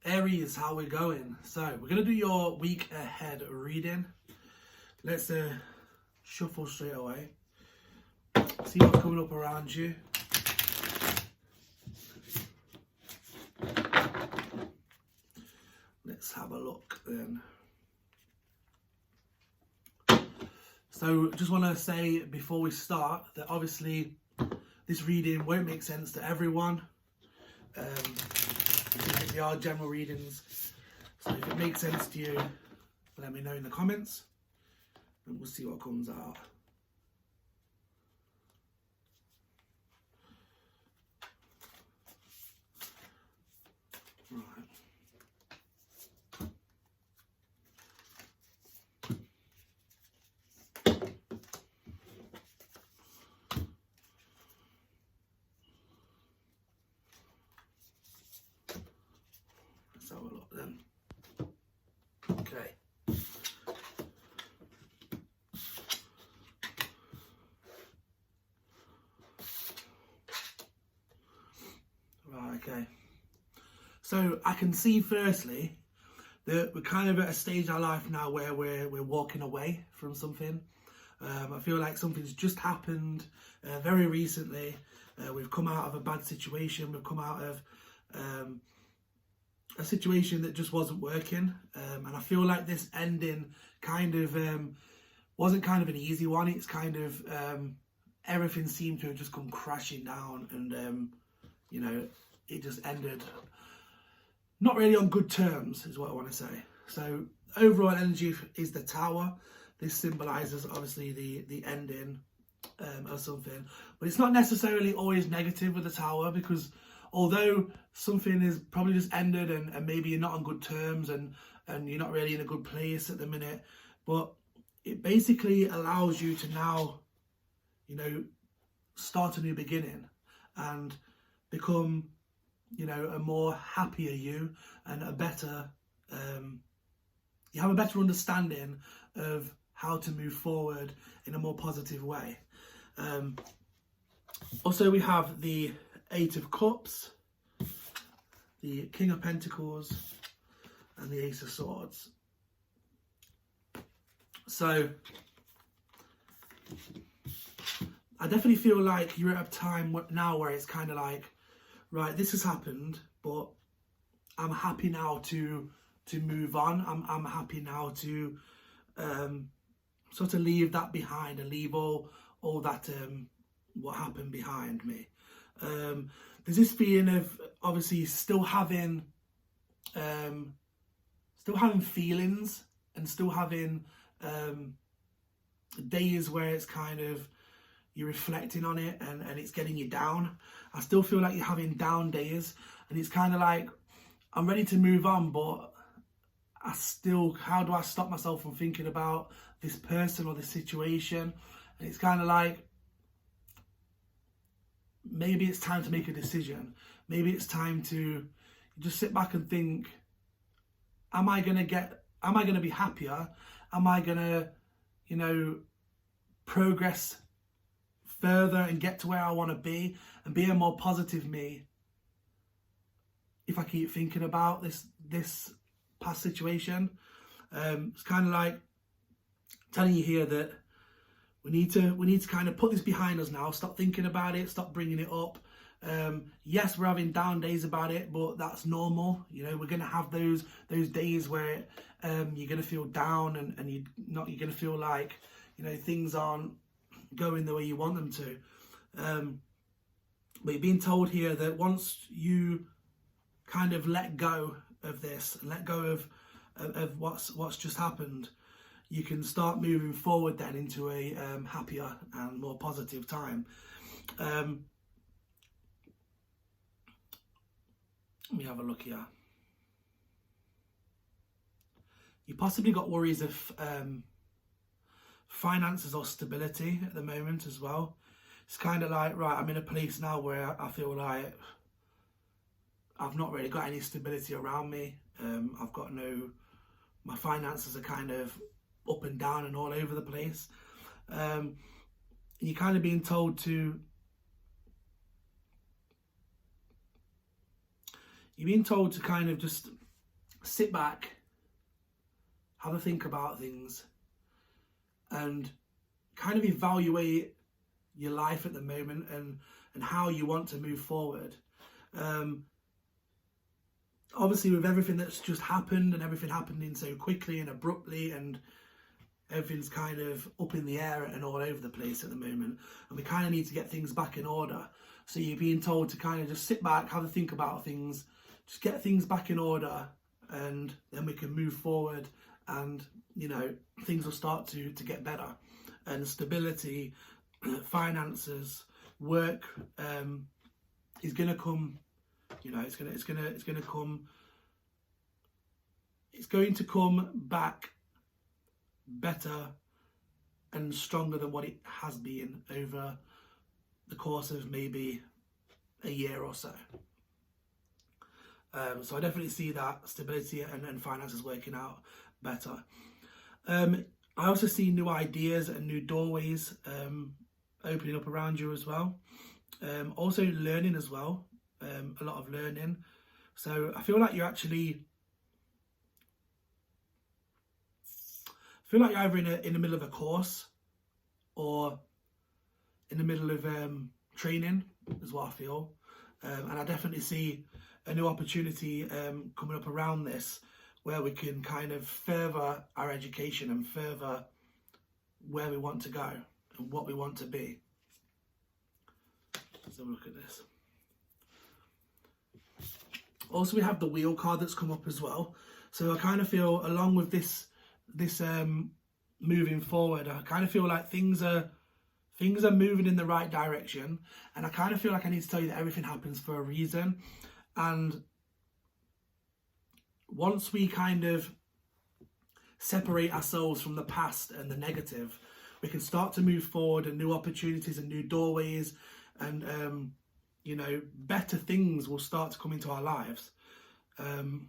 Aries, how we're going. So we're going to do your week ahead reading. Let's shuffle straight away. See what's coming up around you. Let's have a look then. So just want to say before we start that obviously this reading won't make sense to everyone. They are general readings, so if it makes sense to you, let me know in the comments and we'll see what comes out. Right. Let's have a look then. Okay. Right, okay. So I can see firstly that we're kind of at a stage in our life now where we're walking away from something. I feel like something's just happened very recently. We've come out of a bad situation. We've come out of a situation that just wasn't working. And I feel like this ending kind of wasn't kind of an easy one. It's kind of everything seemed to have just come crashing down, and you know, it just ended not really on good terms, is what I want to say. So overall energy is the Tower. This symbolizes obviously the ending of something, but it's not necessarily always negative with the Tower, because although something is probably just ended and maybe you're not on good terms and you're not really in a good place at the minute, but it basically allows you to now, you know, start a new beginning and become, you know, a more happier you and a better, you have a better understanding of how to move forward in a more positive way. Also, we have the Eight of Cups, the King of Pentacles, and the Ace of Swords. So I definitely feel like you're at a time now where it's kind of like, right, this has happened, but I'm happy now to move on. I'm happy now to sort of leave that behind and leave all that what happened behind me. There's this feeling of obviously still having feelings and still having days where it's kind of you're reflecting on it and it's getting you down. I still feel like you're having down days, and it's kind of like I'm ready to move on, but how do I stop myself from thinking about this person or this situation? And it's kind of like, maybe it's time to make a decision. Maybe it's time to just sit back and think, am I going to be happier? Am I going to, you know, progress further and get to where I want to be and be a more positive me if I keep thinking about this past situation? It's kind of like telling you here that we need to kind of put this behind us now. Stop thinking about it. Stop bringing it up. Yes, we're having down days about it, but that's normal. You know, we're going to have those days where you're going to feel down and you're going to feel like, you know, things aren't going the way you want them to. But you're being told here that once you kind of let go of this and let go of what's just happened, you can start moving forward then into a happier and more positive time. Let me have a look here. You possibly got worries of finances or stability at the moment as well. It's kind of like, right, I'm in a place now where I feel like I've not really got any stability around me. My finances are kind of up and down and all over the place. You're kind of being told to kind of just sit back, have a think about things, and kind of evaluate your life at the moment and how you want to move forward. Obviously, with everything that's just happened and everything happening so quickly and abruptly, and everything's kind of up in the air and all over the place at the moment, and we kind of need to get things back in order. So you're being told to kind of just sit back, have a think about things, just get things back in order, and then we can move forward, and you know, things will start to get better, and stability, finances, work is going to come. You know, it's going to come back better and stronger than what it has been over the course of maybe a year or so. So I definitely see that stability and finances working out better. I also see new ideas and new doorways opening up around you as well. Also learning as well. A lot of learning. So I feel like you're either in the middle of a course or in the middle of training is what I feel. And I definitely see a new opportunity coming up around this, where we can kind of further our education and further where we want to go and what we want to be. Let's have a look at this. Also, we have the wheel card that's come up as well. So I kind of feel, along with this moving forward, I kind of feel like things are moving in the right direction, and I kind of feel like I need to tell you that everything happens for a reason. And once we kind of separate ourselves from the past and the negative, we can start to move forward, and new opportunities and new doorways and you know, better things will start to come into our lives. And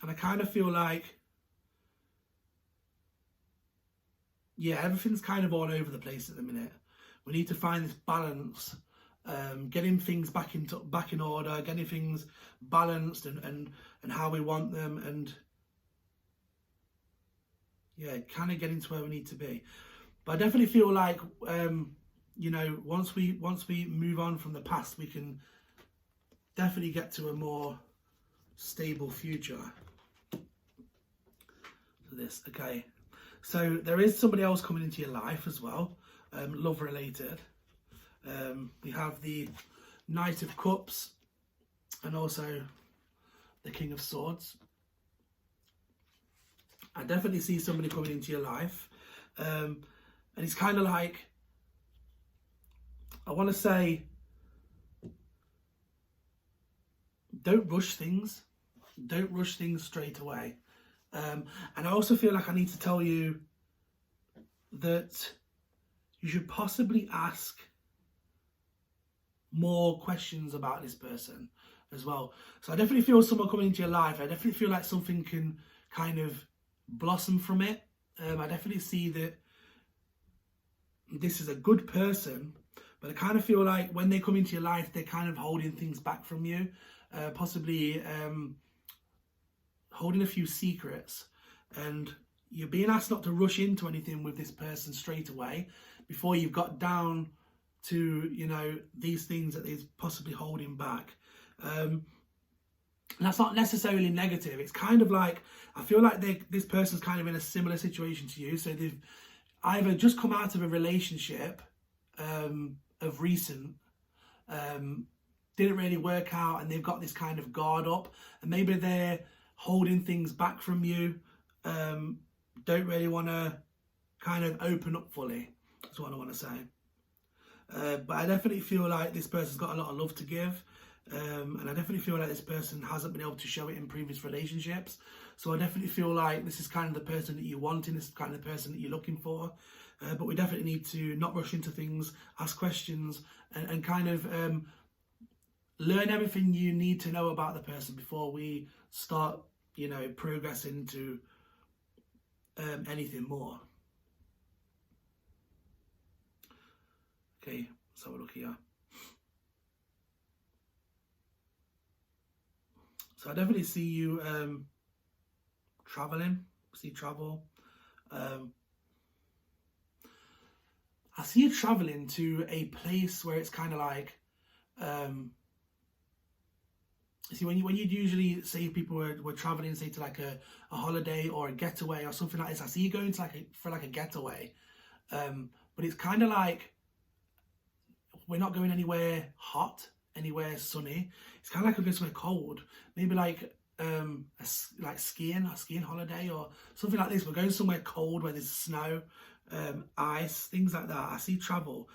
I kind of feel like, yeah, everything's kind of all over the place at the minute. We need to find this balance, getting things back in order, getting things balanced and how we want them, and yeah, kind of getting to where we need to be. But I definitely feel like you know, once we move on from the past, we can definitely get to a more stable future. This, okay. So there is somebody else coming into your life as well, love related. We have the Knight of Cups and also the King of Swords. I definitely see somebody coming into your life, and it's kind of like, I want to say, don't rush things. Don't rush things straight away. And I also feel like I need to tell you that you should possibly ask more questions about this person as well. So I definitely feel someone coming into your life. I definitely feel like something can kind of blossom from it. I definitely see that this is a good person, but I kind of feel like when they come into your life, they're kind of holding things back from you, possibly holding a few secrets, and you're being asked not to rush into anything with this person straight away before you've got down to, you know, these things that is possibly holding back. And that's not necessarily negative. It's kind of like, I feel like this person's kind of in a similar situation to you. So they've either just come out of a relationship of recent, didn't really work out, and they've got this kind of guard up, and maybe they're holding things back from you, don't really want to kind of open up fully. That's what I want to say. But I definitely feel like this person's got a lot of love to give, and I definitely feel like this person hasn't been able to show it in previous relationships. So I definitely feel like this is kind of the person that you're wanting, this is kind of the person that you're looking for. But we definitely need to not rush into things, ask questions, and kind of learn everything you need to know about the person before we start, you know, progressing to anything more. Okay, let's have a look here. So I definitely see you traveling, see travel. I see you traveling to a place where it's kind of like, see, when you usually say people were traveling, say to like a holiday or a getaway or something like this, I see you going to like a getaway. But it's kind of like, we're not going anywhere hot, anywhere sunny. It's kind of like we're going somewhere cold. Maybe like skiing, a skiing holiday or something like this. We're going somewhere cold where there's snow, ice, things like that. I see travel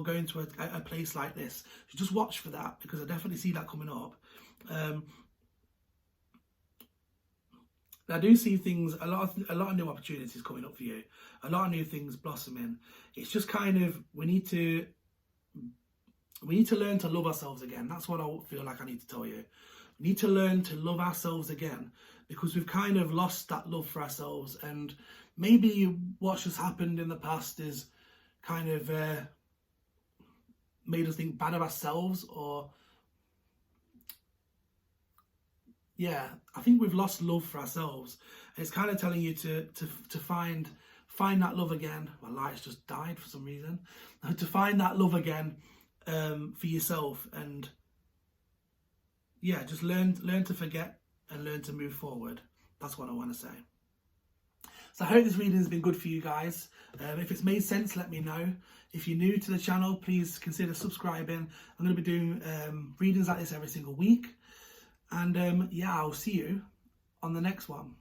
going to a place like this. So just watch for that, because I definitely see that coming up. I do see things, a lot of new opportunities coming up for you, a lot of new things blossoming. It's just kind of, we need to learn to love ourselves again. That's what I feel like I need to tell you. We need to learn to love ourselves again, because we've kind of lost that love for ourselves, and maybe what's just happened in the past is kind of made us think bad of ourselves, or yeah, I think we've lost love for ourselves, and it's kind of telling you to find that love again. My light's just died for some reason. To find that love again for yourself, and yeah, just learn to forget and learn to move forward. That's what I want to say. So I hope this reading has been good for you guys. If it's made sense, let me know. If you're new to the channel, please consider subscribing. I'm going to be doing readings like this every single week. And yeah, I'll see you on the next one.